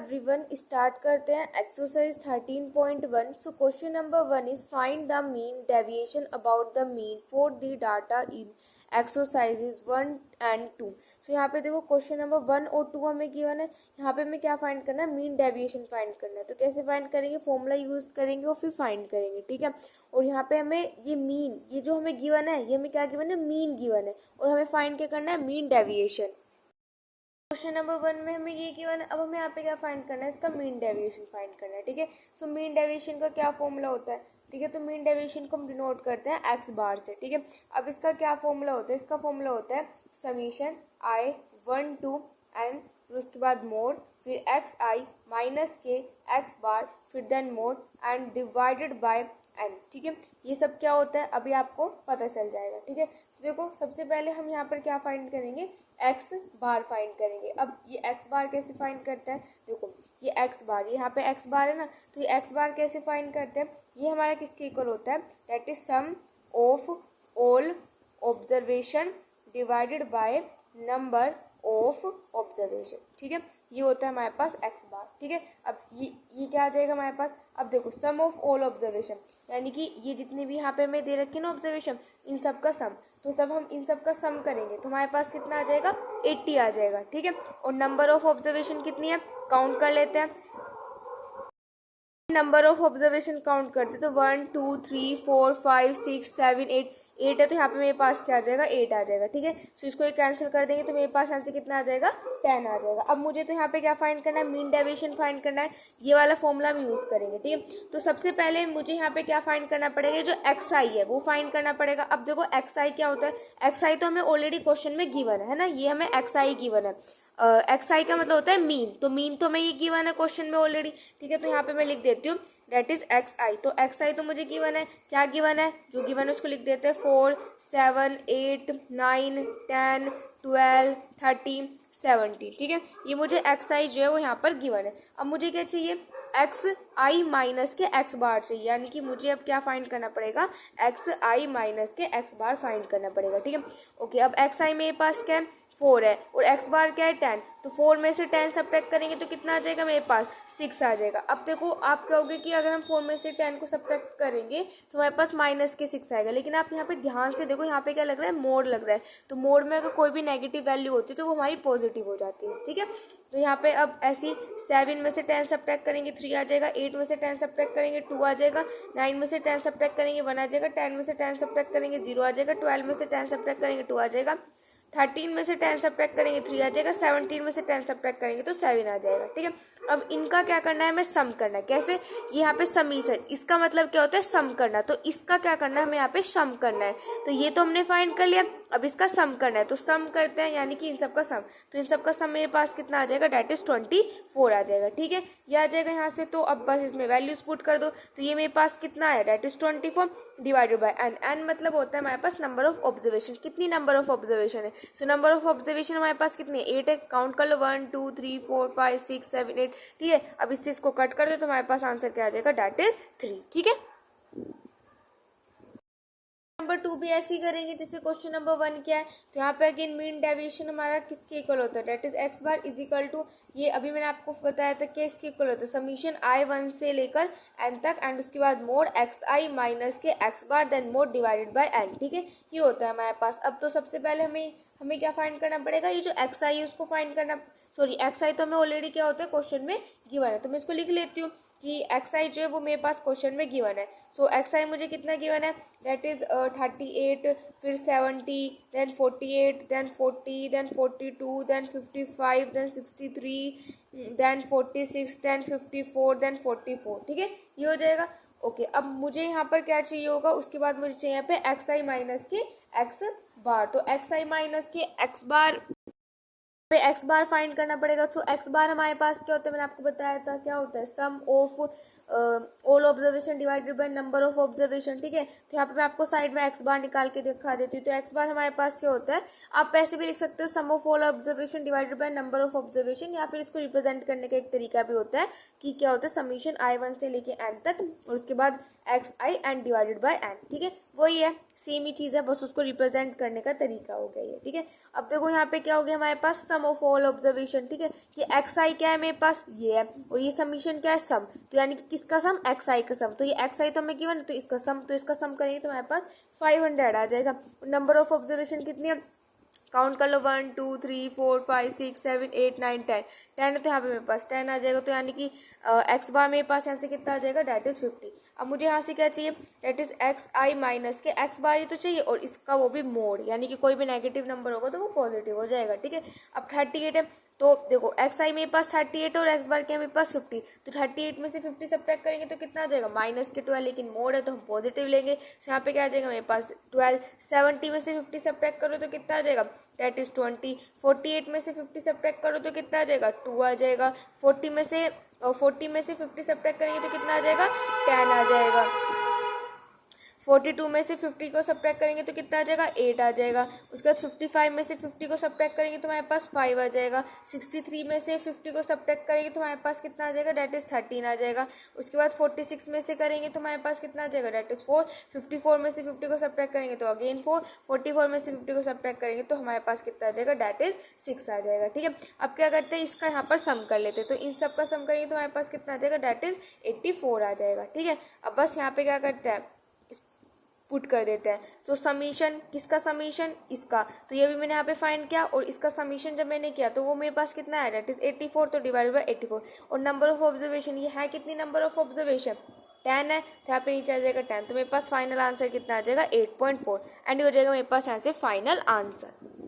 Everyone, start करते हैं exercise 13.1। So question number 1 is find the mean deviation about the mean for the data in exercises 1 and 2। सो यहाँ पे देखो question number 1 और 2 हमें given है। यहाँ पे हमें क्या फाइंड करना है, मीन डेविएशन फाइंड करना है। तो कैसे फाइंड करेंगे, फॉर्मूला यूज करेंगे और फिर फाइंड करेंगे, ठीक है। और यहाँ पे हमें ये मीन, ये जो हमें गिवन है, ये हमें क्या गिवन है, मीन गिवन है। और हमें फाइंड क्या करना है, मीन डेविएशन। क्वेश्चन नंबर 1 में हमें ये गिवन है। अब हमें यहाँ पे क्या फाइंड करना है, इसका मीन डेविएशन फाइंड करना है, ठीक है। सो मीन डेविएशन का क्या फॉर्मूला होता है, ठीक है। तो मीन डेविएशन को हम डिनोट करते हैं एक्स बार से, ठीक है। अब इसका क्या फॉर्मूला होता है, इसका फॉर्मूला होता है समीशन आई 1 to n, फिर उसके बाद मोड, फिर एक्स आई माइनस के एक्स बार, फिर then mode and divided by n, ठीक है। ये सब क्या होता है अभी आपको पता चल जाएगा, ठीक है। तो देखो सबसे पहले हम यहाँ पर क्या फाइंड करेंगे, एक्स बार फाइंड करेंगे। अब ये एक्स बार कैसे फाइंड करते हैं, देखो ये एक्स बार, यहाँ पे एक्स बार है ना, तो ये एक्स बार कैसे फाइंड करते हैं, ये हमारा किसके इक्वल होता है, that is sum of all observation divided by number of observation, ठीक है। ये होता है हमारे पास एक्स बार, ठीक है। अब ये क्या आ जाएगा हमारे पास, अब देखो सम ऑफ ऑल ऑब्जर्वेशन, यानी कि ये जितने भी यहाँ पे हमें दे रखे ना ऑब्जर्वेशन, इन सब का सम। तो जब हम इन सब का सम करेंगे तो हमारे पास कितना आ जाएगा, 80 आ जाएगा, ठीक है। और नंबर ऑफ ऑब्जर्वेशन कितनी है, काउंट कर लेते हैं। नंबर ऑफ ऑब्जर्वेशन काउंट करते तो 1 2 3 4 5 6 7 8 है। तो यहाँ पे मेरे पास क्या आ जाएगा, 8 आ जाएगा, ठीक है। तो इसको एक कैंसिल कर देंगे तो मेरे पास आंसर कितना आ जाएगा, 10 आ जाएगा। अब मुझे तो यहाँ पे क्या फाइंड करना है, मीन डेविएशन फाइंड करना है। ये वाला फॉर्मूला हम यूज करेंगे, ठीक है। तो सबसे पहले मुझे यहाँ पे क्या फाइंड करना पड़ेगा, जो एक्स आई है वो फाइंड करना पड़ेगा। अब देखो एक्स आई क्या होता है, एक्स आई तो हमें ऑलरेडी क्वेश्चन में गिवन है ना, ये हमें एक्स आई गिवन है। एक्स आई का मतलब होता है मीन, तो मीन तो हमें ये गिवन है क्वेश्चन में ऑलरेडी, ठीक है। तो यहाँ पे मैं लिख देती हूँ दैट इज एक्स आई। तो एक्स आई तो मुझे गिवन है, क्या गिवन है, जो गिवन है उसको लिख देते हैं 4 7 8 9 10 12 13 70, ठीक है। ये मुझे एक्स आई जो है वो यहाँ पर गिवन है। अब मुझे क्या चाहिए, एक्स आई माइनस के एक्स बार चाहिए, यानी कि मुझे अब क्या फाइंड करना पड़ेगा, एक्स आई माइनस के एक्स बार फाइंड करना पड़ेगा, ठीक है। ओके, अब एक्स आई मेरे पास क्या है, 4 है, और एक्स बार क्या है 10। तो 4 में से 10 सब्ट्रैक्ट करेंगे तो कितना आ जाएगा, मेरे पास 6 आ जाएगा। अब देखो आप कहोगे कि अगर हम 4 में से 10 को सब्ट्रैक्ट करेंगे तो हमारे पास माइनस के 6 आएगा, लेकिन आप यहाँ पे ध्यान से देखो, यहाँ पे क्या लग रहा है, मोड लग रहा है। तो मोड में अगर कोई भी नेगेटिव वैल्यू होती है तो वो हमारी पॉजिटिव हो जाती है, ठीक है। तो यहाँ पे अब ऐसी 7 में से 10 सब्ट्रैक्ट करेंगे 3 आ जाएगा, 8 में से 10 सब्ट्रैक्ट करेंगे 2 आ जाएगा, 9 में से 10 सब्ट्रैक्ट करेंगे 1 आ जाएगा, 10 में से 10 सब्ट्रैक्ट करेंगे 0 आ जाएगा, 12 में से 10 सब्ट्रैक्ट करेंगे 2 आ जाएगा, 13 में से 10 सब्ट्रैक्ट करेंगे 3 आ जाएगा, 17 में से 10 सब्ट्रैक्ट करेंगे तो 7 आ जाएगा, ठीक है। अब इनका क्या करना है, हमें सम करना है। कैसे, ये यहाँ पे समीशन, इसका मतलब क्या होता है, सम करना। तो इसका क्या करना है, हमें यहाँ पे सम करना है। तो ये तो हमने फाइंड कर लिया, अब इसका सम करना है। तो सम करते हैं, यानी कि इन सब का सम। तो इन सब का सम मेरे पास कितना आ जाएगा, डेट इज 24 आ जाएगा, ठीक है। ये आ जाएगा यहाँ से। तो अब बस इसमें वैल्यूज पुट कर दो। तो ये मेरे पास कितना है, that is 24 divided by N. N मतलब होता है हमारे पास नंबर ऑफ ऑब्जर्वेशन। कितनी नंबर ऑफ ऑब्जर्वेशन है, सो नंबर ऑफ ऑब्जर्वेशन हमारे पास कितनी है, 8 है। काउंट कर लो 1 2 3 4 5 6 7 8, ठीक है। अब इस चीज को कट कर दो तो हमारे पास आंसर क्या आ जाएगा, डेट इज 3, ठीक है। नंबर 2 भी ऐसे ही करेंगे जैसे क्वेश्चन नंबर 1 क्या है। तो यहाँ पे अगेन मीन डेविएशन हमारा किसके इक्वल होता है, that is X bar is equal to, ये अभी मैंने आपको बताया था कि इसके इक्वल होता है समीशन आई 1 से लेकर एन तक, एंड उसके बाद मोड एक्स आई माइनस के X bar then mode divided by N, ठीक है। ये होता है हमारे पास। अब तो सबसे पहले हमें क्या फाइंड करना पड़ेगा, ये जो एक्स आई है उसको फाइंड करना, सॉरी एक्स आई तो हमें ऑलरेडी क्या होता है क्वेश्चन में गिवन है। तो मैं इसको लिख लेती हूँ कि एक्स आई जो है वो मेरे पास क्वेश्चन में गिवन है। सो एक्स आई मुझे कितना गिवन है, दैट इज 38, फिर 70, then 48, then 40, then 42, then 55, then 63, then 46, then 54, then 44, ठीक है। ये हो जाएगा। ओके, अब मुझे यहाँ पर क्या चाहिए होगा, उसके बाद मुझे चाहिए यहाँ पे एक्स आई माइनस के एक्स बार। तो एक्स आई माइनस के एक्स बार पे एक्स बार फाइंड करना पड़ेगा। तो एक्स बार हमारे पास क्या होता है, मैंने आपको बताया था क्या होता है, sum of all observation divided by number of observation, ठीक है। तो यहाँ पे मैं आपको साइड में एक्स बार निकाल के दिखा देती हूँ। तो एक्स बार हमारे पास ये होता है, आप ऐसे भी लिख सकते हो sum of all observation divided by number of observation, या फिर इसको रिप्रेजेंट करने का एक तरीका भी होता है कि क्या होता है समीशन i1 से लेके n तक और उसके बाद X I N divided by N, ठीक है। वही है, सेम ही चीज़ है, बस उसको रिप्रेजेंट करने का तरीका हो गया ये, ठीक है। अब देखो यहाँ पे क्या हो गया हमारे पास सम ऑफ ऑल ऑब्जर्वेशन, ठीक है। ये एक्स आई क्या है मेरे पास, ये है, और ये समीशन क्या है, सम। तो यानी कि किसका सम, एक्स आई का सम। तो ये एक्स आई तो हमें गिवन है, तो इसका सम करेंगे तो हमारे पास 500 आ जाएगा। नंबर ऑफ ऑब्जर्वेशन कितनी है, काउंट कर लो, 1 2 3 4 5 6 7 8 9 10 है, तो यहाँ पे मेरे पास 10 आ जाएगा। तो यानी कि एक्स बार मेरे पास यहाँ से कितना आ जाएगा, डेट इज 50। अब मुझे यहाँ से क्या चाहिए, that is X I minus के एक्स बार ही तो चाहिए, और इसका वो भी मोड, यानी कि कोई भी नेगेटिव नंबर होगा तो वो पॉजिटिव हो जाएगा, ठीक है। अब 38 है, तो देखो एक्स आई मेरे पास 38 और एक्स बार क्या है मेरे पास 50। तो 38 में से 50 सब्ट्रैक्ट करेंगे तो कितना आ जाएगा, माइनस के 12, लेकिन मोड है तो हम पॉजिटिव लेंगे। तो यहाँ पे क्या आ जाएगा मेरे पास 12। 70 में से 50 सब्ट्रैक्ट करो तो कितना आ जाएगा, डेट इज 20। 48 में से 50 सब्ट्रैक्ट करो तो कितना आ जाएगा, 2 आ जाएगा। 40 में से 50 सब्ट्रैक्ट करेंगे तो कितना आ जाएगा, 10 आ जाएगा। 42 में से 50 को सब्ट्रैक्ट करेंगे तो कितना आ जाएगा, 8 आ जाएगा। उसके बाद 55 में से 50 को सब्ट्रैक्ट करेंगे तो हमारे पास 5 आ जाएगा। 63 में से 50 को सब्ट्रैक्ट करेंगे तो हमारे पास कितना आ जाएगा, डेट इज 13 आ जाएगा। उसके बाद 46 में से करेंगे तो हमारे पास कितना आ जाएगा, डेट इज 4। 54 में से 50 को सब्ट्रैक्ट करेंगे तो अगेन 4। 44 में से 50 को सब्ट्रैक्ट करेंगे तो हमारे पास कितना आ जाएगा, डेट इज 6 आ जाएगा, ठीक है। अब क्या करते हैं, इसका यहाँ पर सम कर लेते हैं। तो इन सब का सम करेंगे तो हमारे पास कितना आ जाएगा, डेट इज 84 आ जाएगा, ठीक है। अब बस यहाँ पे क्या करते हैं, पुट कर देते हैं। तो समीशन, किसका समीशन, इसका। तो ये भी मैंने यहाँ पे फाइंड किया, और इसका समीशन जब मैंने किया तो वो मेरे पास कितना है, डेट इज 84। तो डिवाइड बाय 84। और नंबर ऑफ ऑब्जर्वेशन, ये है कितनी नंबर ऑफ ऑब्जर्वेशन, 10 है। तो यहाँ पे नीचे आ जाएगा 10। तो मेरे पास फाइनल आंसर कितना आ जाएगा, 8.4। एंड हो जाएगा मेरे पास यहाँ से फाइनल आंसर।